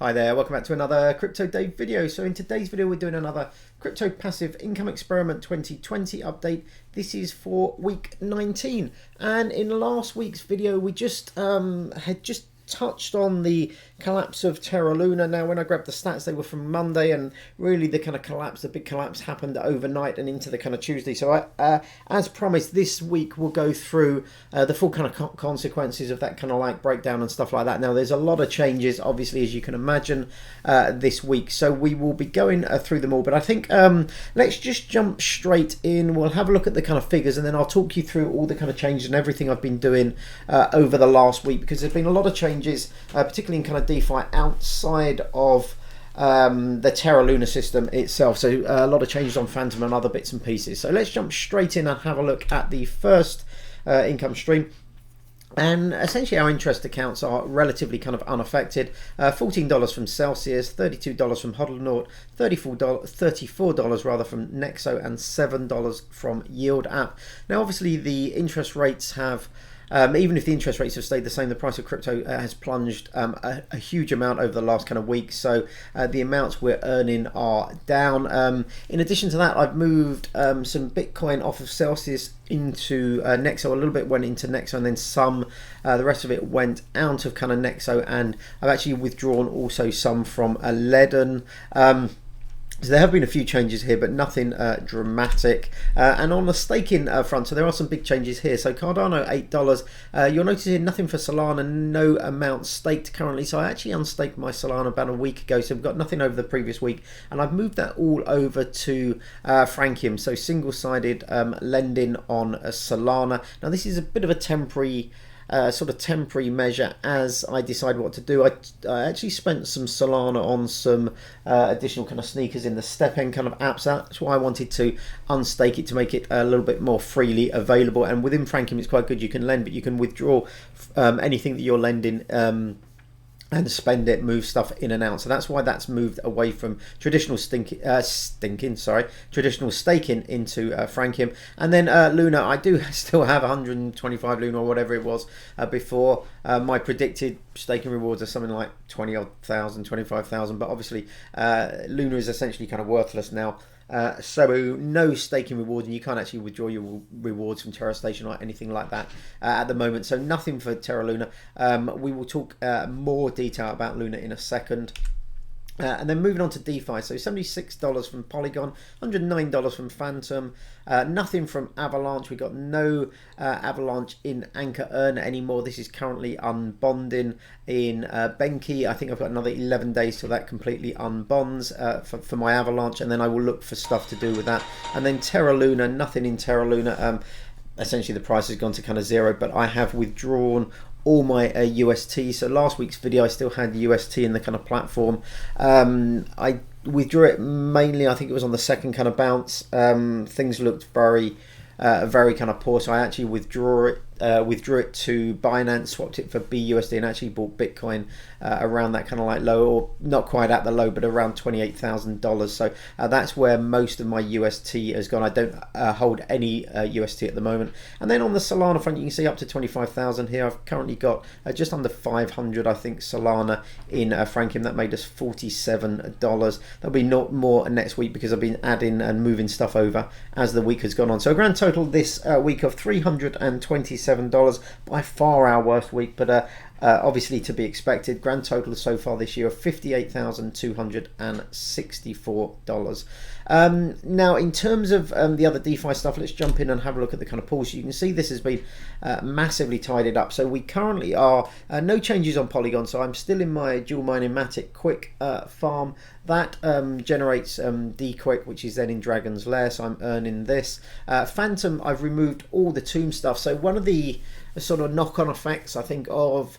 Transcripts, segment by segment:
Hi there, welcome back to another Crypto Dave video. So in today's video we're doing another Crypto Passive Income Experiment 2020 update. This is for week 19, and in last week's video we had just touched on the collapse of Terra. Now when I grabbed the stats, they were from Monday, and really the kind of collapse, the big collapse happened overnight and into the kind of Tuesday. So as promised, this week we'll go through the full kind of consequences of that kind of like breakdown and stuff like that. Now there's a lot of changes, obviously, as you can imagine, this week, so we will be going through them all, but I think let's just jump straight in. We'll have a look at the kind of figures, and then I'll talk you through all the kind of changes and everything I've been doing over the last week, because there's been a lot of changes, particularly in kind of DeFi outside of the Terra system itself. So a lot of changes on Fantom and other bits and pieces. So let's jump straight in and have a look at the first income stream. And essentially our interest accounts are relatively kind of unaffected. $14 from Celsius, $32 from Hodlnaut, $34 rather from Nexo, and $7 from Yield App. Now obviously the interest rates have even if the interest rates have stayed the same, the price of crypto has plunged a huge amount over the last kind of week. So the amounts we're earning are down. In addition to that, I've moved some Bitcoin off of Celsius into Nexo. A little bit went into Nexo, and then some, the rest of it went out of kind of Nexo, and I've actually withdrawn also some from Ledden. So there have been a few changes here, but nothing dramatic. And on the staking front, so there are some big changes here. So Cardano, $8. You'll notice here nothing for Solana, no amount staked currently. So I actually unstaked my Solana about a week ago, so we've got nothing over the previous week. And I've moved that all over to Frankium, so single-sided lending on Solana. Now this is a bit of a temporary measure as I decide what to do. I actually spent some Solana on some additional kind of sneakers in the StepN kind of apps. That's why I wanted to unstake it, to make it a little bit more freely available. And within Frankium it's quite good. You can lend, but you can withdraw anything that you're lending and spend it, move stuff in and out. So that's why that's moved away from traditional traditional staking into Frankium. And then Luna, I do still have 125 Luna or whatever it was before. My predicted staking rewards are something like 20,000, 25,000, but obviously Luna is essentially kind of worthless now. So no staking rewards, and you can't actually withdraw your rewards from Terra Station or anything like that at the moment. So nothing for Terra Luna. We will talk more detail about Luna in a second. And then moving on to DeFi, so $76 from Polygon, $109 from Fantom, nothing from Avalanche. We got no Avalanche in Anchor Earn anymore. This is currently unbonding in Benki. I think I've got another 11 days till that completely unbonds for my Avalanche, and then I will look for stuff to do with that. And then Terra Luna, nothing in Terra Luna. Essentially the price has gone to kind of zero, but I have withdrawn all my UST. So last week's video I still had UST in the kind of platform. I withdrew it mainly, I think it was on the second kind of bounce. Things looked very kind of poor, so I actually withdrew it to Binance, swapped it for BUSD, and actually bought Bitcoin around that kind of like low, or not quite at the low, but around $28,000. So that's where most of my UST has gone. I don't hold any UST at the moment. And then on the Solana front, you can see up to 25,000 here. I've currently got just under 500, I think, Solana in Frankium. That made us $47. There'll be no more next week, because I've been adding and moving stuff over as the week has gone on. So a grand total this week of $327. By far our worst week, but obviously to be expected. Grand total so far this year of $58,264. Now in terms of the other DeFi stuff, let's jump in and have a look at the kind of pools. So you can see this has been massively tidied up. So we currently are no changes on Polygon, so I'm still in my dual mining Matic Quick farm. That generates D-Quick, which is then in Dragon's Lair, so I'm earning this. Fantom, I've removed all the tomb stuff. So one of the sort of knock-on effects, I think, of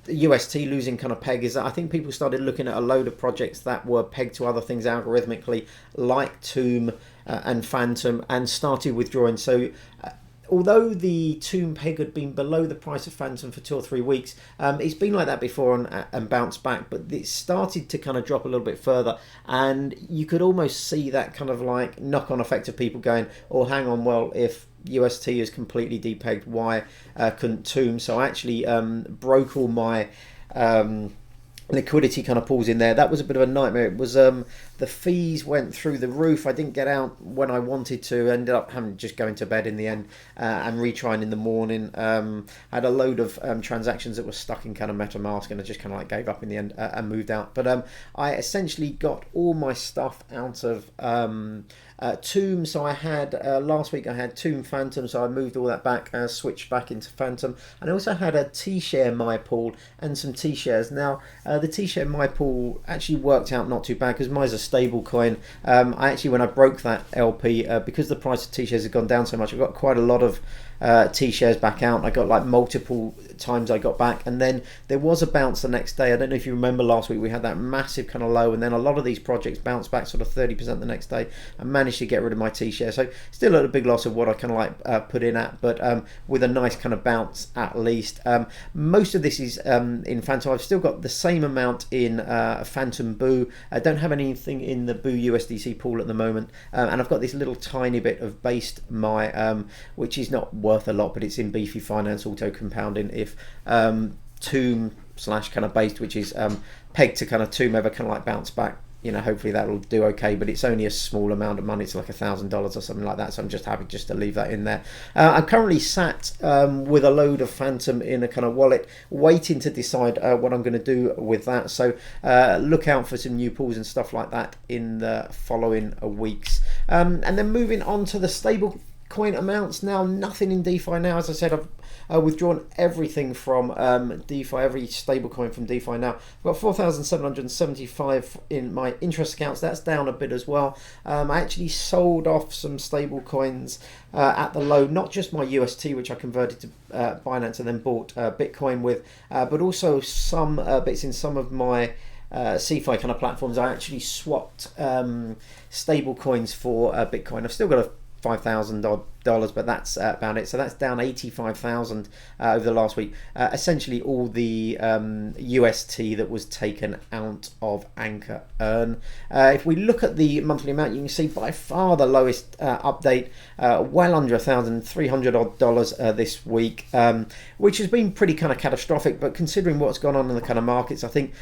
UST losing kind of peg is that I think people started looking at a load of projects that were pegged to other things algorithmically, like Tomb and Fantom, and started withdrawing. So although the Tomb peg had been below the price of Fantom for 2 or 3 weeks, it's been like that before and bounced back, but it started to kind of drop a little bit further, and you could almost see that kind of like knock-on effect of people going, oh, hang on, well, if UST is completely depegged, why couldn't Tomb? So I actually broke all my liquidity kind of pools in there. That was a bit of a nightmare. It was the fees went through the roof. I didn't get out when I wanted to. Ended up having to just going to bed in the end and retrying in the morning. I had a load of transactions that were stuck in kind of MetaMask, and I just kind of like gave up in the end and moved out. But I essentially got all my stuff out of Tomb. So I had last week I had Tomb Fantom, so I moved all that back, switched back into Fantom, and I also had a T-share my pool and some T-shares. Now the T-share my pool actually worked out not too bad because mine's a stable coin. I actually, when I broke that LP, because the price of T-shares had gone down so much, I got quite a lot of T-shares back out. I got like multiple times I got back, and then there was a bounce the next day. I don't know if you remember last week we had that massive kind of low, and then a lot of these projects bounced back sort of 30% the next day. I managed to get rid of my T-share, so still at a big loss of what I kind of like put in at, but with a nice kind of bounce at least. Most of this is in Fantom. I've still got the same amount in Fantom Boo. I don't have anything in the Boo USDC pool at the moment, and I've got this little tiny bit of based my which is not worth a lot, but it's in Beefy Finance auto compounding if Tomb slash kind of based, which is pegged to kind of Tomb, ever kind of like bounce back, you know, hopefully that'll do okay, but it's only a small amount of money. It's like $1,000 or something like that, so I'm just happy just to leave that in there. I'm currently sat with a load of Fantom in a kind of wallet, waiting to decide what I'm going to do with that, so look out for some new pools and stuff like that in the following weeks. And then moving on to the stable coin amounts. Now, nothing in DeFi now. As I said, I've withdrawn everything from DeFi, every stablecoin from DeFi now. I've got 4,775 in my interest accounts. That's down a bit as well. I actually sold off some stablecoins at the low, not just my UST, which I converted to Binance and then bought Bitcoin with, but also some bits in some of my CeFi kind of platforms. I actually swapped stable coins for Bitcoin. I've still got a $5,000, but that's about it. So that's down 85,000 over the last week. Essentially all the UST that was taken out of Anchor Earn. If we look at the monthly amount, you can see by far the lowest update, well under $1,300 odd this week, which has been pretty kind of catastrophic. But considering what's gone on in the kind of markets, I think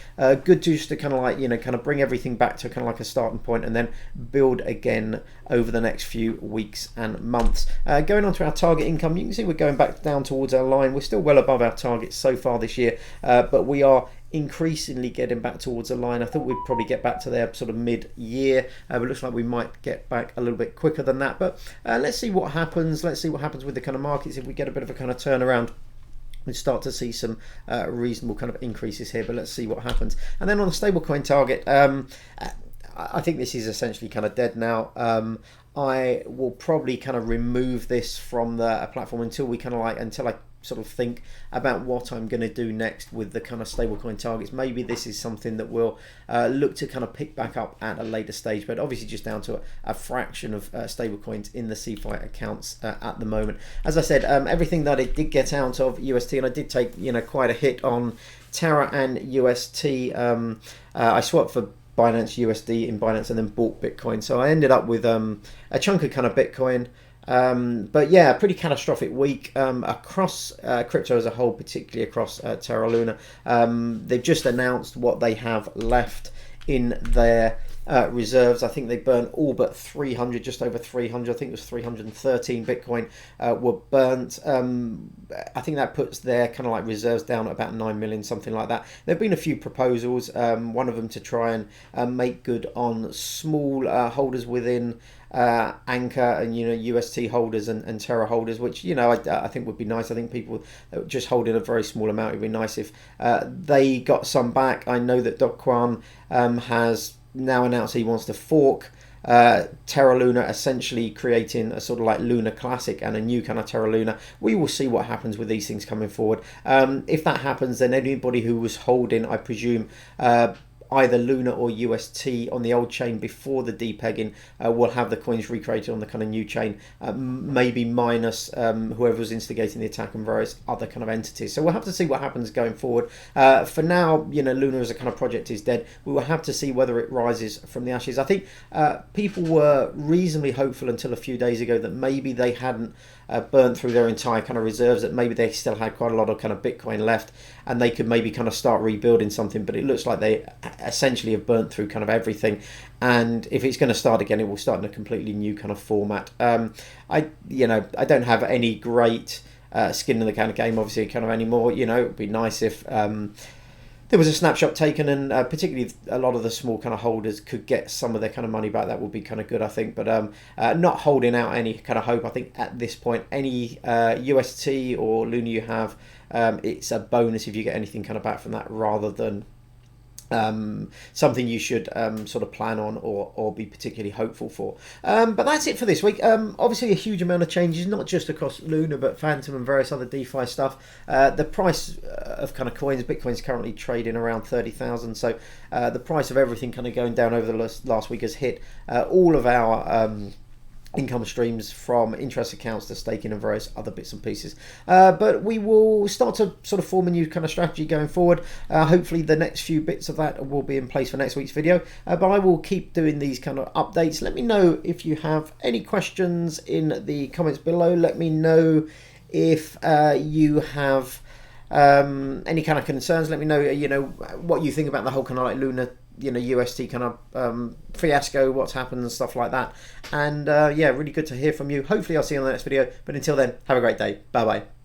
good just to kind of like, you know, kind of bring everything back to kind of like a starting point and then build again over the next few weeks and months. Going on to our target income, you can see we're going back down towards our line. We're still well above our targets so far this year, but we are increasingly getting back towards a line. I thought we'd probably get back to there sort of mid-year, but it looks like we might get back a little bit quicker than that. But let's see what happens. Let's see what happens with the kind of markets. If we get a bit of a kind of turnaround, we start to see some reasonable kind of increases here, but let's see what happens. And then on the stablecoin target, I think this is essentially kind of dead now. I will probably kind of remove this from the platform until I sort of think about what I'm going to do next with the kind of stablecoin targets. Maybe this is something that we'll look to kind of pick back up at a later stage, but obviously just down to a fraction of stablecoins in the CeFi accounts at the moment. As I said, everything that I did get out of UST, and I did take, you know, quite a hit on Terra and UST. I swapped for Binance USD in Binance and then bought Bitcoin, so I ended up with a chunk of kind of Bitcoin, but yeah, pretty catastrophic week across crypto as a whole, particularly across Terra Luna. They've just announced what they have left in their reserves. I think they burned all but 300, just over 300. I think it was 313 Bitcoin were burnt. I think that puts their kind of like reserves down at about 9 million, something like that. There have been a few proposals, one of them to try and make good on small holders within Anchor and, you know, UST holders and Terra holders, which, you know, I think would be nice. I think people just holding a very small amount, it would be nice if they got some back. I know that Doc Kwan has now announced he wants to fork Terra Luna, essentially creating a sort of like Luna Classic and a new kind of Terra Luna. We will see what happens with these things coming forward. If that happens, then anybody who was holding, I presume, either Luna or UST on the old chain before the depegging will have the coins recreated on the kind of new chain, maybe minus whoever was instigating the attack and various other kind of entities. So we'll have to see what happens going forward. For now, you know, Luna as a kind of project is dead. We will have to see whether it rises from the ashes. I think people were reasonably hopeful until a few days ago that maybe they hadn't burnt through their entire kind of reserves, that maybe they still had quite a lot of kind of Bitcoin left and they could maybe kind of start rebuilding something, but it looks like they essentially have burnt through kind of everything. And if it's going to start again, it will start in a completely new kind of format. I don't have any great skin in the kind of game, obviously, kind of anymore. It would be nice if there was a snapshot taken, and particularly a lot of the small kind of holders could get some of their kind of money back. That would be kind of good, I think. But not holding out any kind of hope. I think at this point, any UST or Luna you have, it's a bonus if you get anything kind of back from that, rather than something you should sort of plan on or be particularly hopeful for. But that's it for this week. Obviously a huge amount of changes, not just across Luna but Fantom and various other DeFi stuff. The price of kind of coins, Bitcoin's currently trading around 30,000, so the price of everything kind of going down over the last week has hit all of our income streams, from interest accounts to staking and various other bits and pieces. But we will start to sort of form a new kind of strategy going forward. Hopefully the next few bits of that will be in place for next week's video. But I will keep doing these kind of updates. Let me know if you have any questions in the comments below. Let me know if you have any kind of concerns. Let me know, what you think about the whole kind of like Luna, UST kind of fiasco, what's happened and stuff like that. And yeah, really good to hear from you. Hopefully I'll see you on the next video, but until then, have a great day. Bye bye.